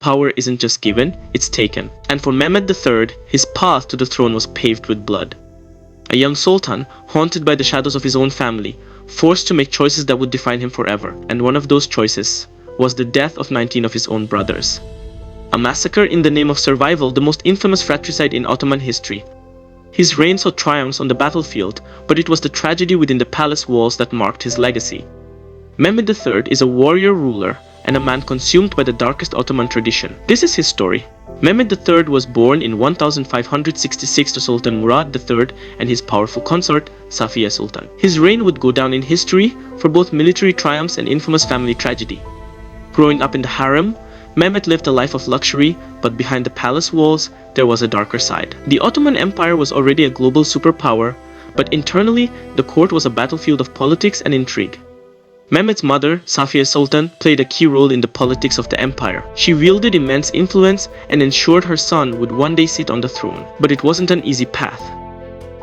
Power isn't just given, it's taken. And for Mehmed III, his path to the throne was paved with blood. A young sultan, haunted by the shadows of his own family, forced to make choices that would define him forever. And one of those choices was the death of 19 of his own brothers. A massacre in the name of survival, the most infamous fratricide in Ottoman history. His reign saw triumphs on the battlefield, but it was the tragedy within the palace walls that marked his legacy. Mehmed III is a warrior ruler and a man consumed by the darkest Ottoman tradition. This is his story. Mehmed III was born in 1566 to Sultan Murad III and his powerful consort, Safiya Sultan. His reign would go down in history for both military triumphs and infamous family tragedy. Growing up in the harem, Mehmed lived a life of luxury, but behind the palace walls, there was a darker side. The Ottoman Empire was already a global superpower, but internally, the court was a battlefield of politics and intrigue. Mehmed's mother, Safiya Sultan, played a key role in the politics of the empire. She wielded immense influence and ensured her son would one day sit on the throne. But it wasn't an easy path.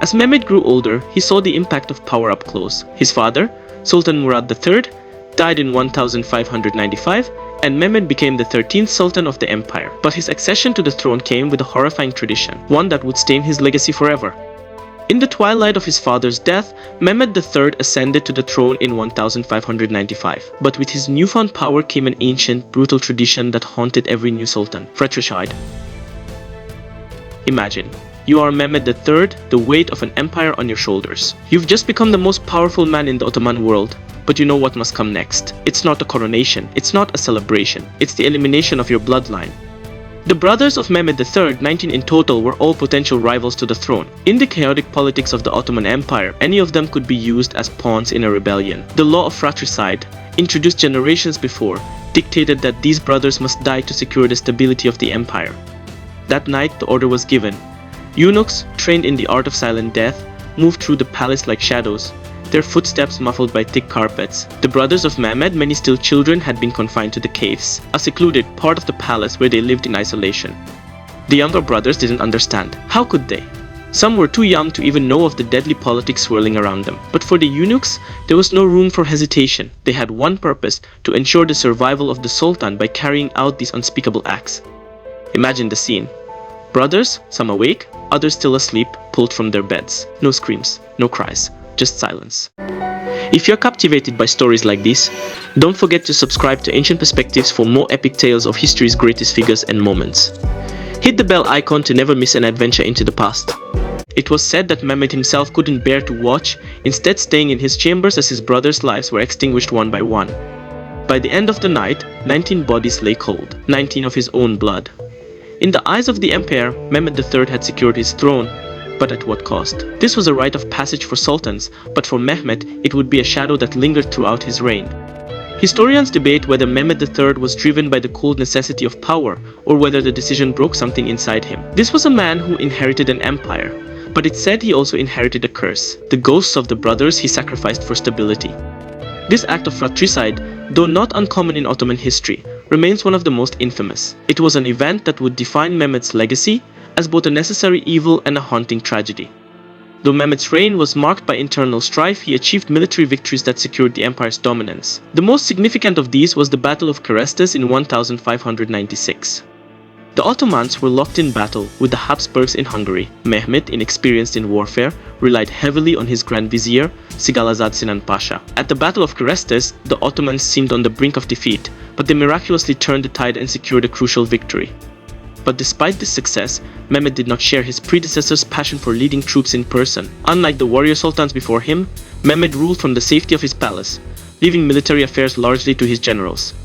As Mehmed grew older, he saw the impact of power up close. His father, Sultan Murad III, died in 1595, and Mehmed became the 13th Sultan of the empire. But his accession to the throne came with a horrifying tradition, one that would stain his legacy forever. In the twilight of his father's death, Mehmed III ascended to the throne in 1595. But with his newfound power came an ancient, brutal tradition that haunted every new sultan: fratricide. Imagine, you are Mehmed III, the weight of an empire on your shoulders. You've just become the most powerful man in the Ottoman world. But you know what must come next. It's not a coronation, it's not a celebration, it's the elimination of your bloodline. The brothers of Mehmed III, 19 in total, were all potential rivals to the throne. In the chaotic politics of the Ottoman Empire, any of them could be used as pawns in a rebellion. The law of fratricide, introduced generations before, dictated that these brothers must die to secure the stability of the empire. That night, the order was given. Eunuchs, trained in the art of silent death, moved through the palace like shadows, their footsteps muffled by thick carpets. The brothers of Mehmed, many still children, had been confined to the caves, a secluded part of the palace where they lived in isolation. The younger brothers didn't understand. How could they? Some were too young to even know of the deadly politics swirling around them. But for the eunuchs, there was no room for hesitation. They had one purpose: to ensure the survival of the sultan by carrying out these unspeakable acts. Imagine the scene. Brothers, some awake, others still asleep, pulled from their beds. No screams, no cries. Just silence. If you're captivated by stories like this, don't forget to subscribe to Ancient Perspectives for more epic tales of history's greatest figures and moments. Hit the bell icon to never miss an adventure into the past. It was said that Mehmed himself couldn't bear to watch, instead staying in his chambers as his brothers' lives were extinguished one by one. By the end of the night, 19 bodies lay cold, 19 of his own blood. In the eyes of the empire, Mehmed III had secured his throne, but at what cost? This was a rite of passage for sultans, but for Mehmed, it would be a shadow that lingered throughout his reign. Historians debate whether Mehmed III was driven by the cold necessity of power, or whether the decision broke something inside him. This was a man who inherited an empire, but it's said he also inherited a curse, the ghosts of the brothers he sacrificed for stability. This act of fratricide, though not uncommon in Ottoman history, remains one of the most infamous. It was an event that would define Mehmed's legacy as both a necessary evil and a haunting tragedy. Though Mehmed's reign was marked by internal strife, he achieved military victories that secured the empire's dominance. The most significant of these was the Battle of Kerestes in 1596. The Ottomans were locked in battle with the Habsburgs in Hungary. Mehmed, inexperienced in warfare, relied heavily on his Grand Vizier, Sigalazad Sinan Pasha. At the Battle of Kerestes, the Ottomans seemed on the brink of defeat, but they miraculously turned the tide and secured a crucial victory. But despite this success, Mehmed did not share his predecessor's passion for leading troops in person. Unlike the warrior sultans before him, Mehmed ruled from the safety of his palace, leaving military affairs largely to his generals.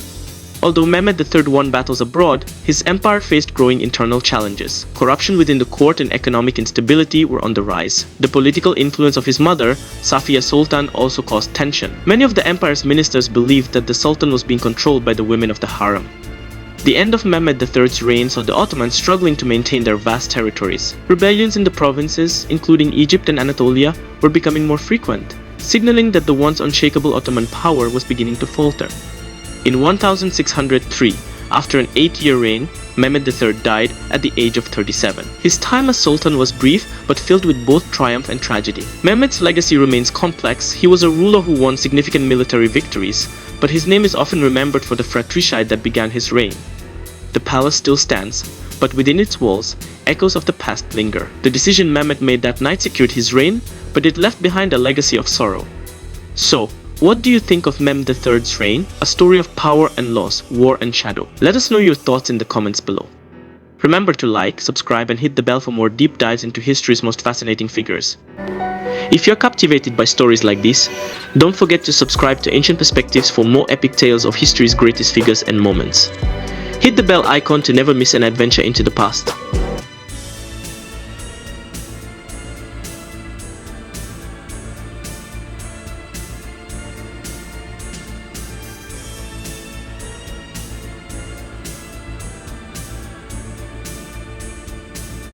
Although Mehmed III won battles abroad, his empire faced growing internal challenges. Corruption within the court and economic instability were on the rise. The political influence of his mother, Safiya Sultan, also caused tension. Many of the empire's ministers believed that the sultan was being controlled by the women of the harem. The end of Mehmed III's reign saw the Ottomans struggling to maintain their vast territories. Rebellions in the provinces, including Egypt and Anatolia, were becoming more frequent, signaling that the once unshakable Ottoman power was beginning to falter. In 1603, after an 8-year reign, Mehmed III died at the age of 37. His time as Sultan was brief, but filled with both triumph and tragedy. Mehmed's legacy remains complex. He was a ruler who won significant military victories, but his name is often remembered for the fratricide that began his reign. The palace still stands, but within its walls, echoes of the past linger. The decision Mehmed made that night secured his reign, but it left behind a legacy of sorrow. So, what do you think of Mehmed III's reign? A story of power and loss, war and shadow. Let us know your thoughts in the comments below. Remember to like, subscribe and hit the bell for more deep dives into history's most fascinating figures. If you're captivated by stories like this, don't forget to subscribe to Ancient Perspectives for more epic tales of history's greatest figures and moments. Hit the bell icon to never miss an adventure into the past.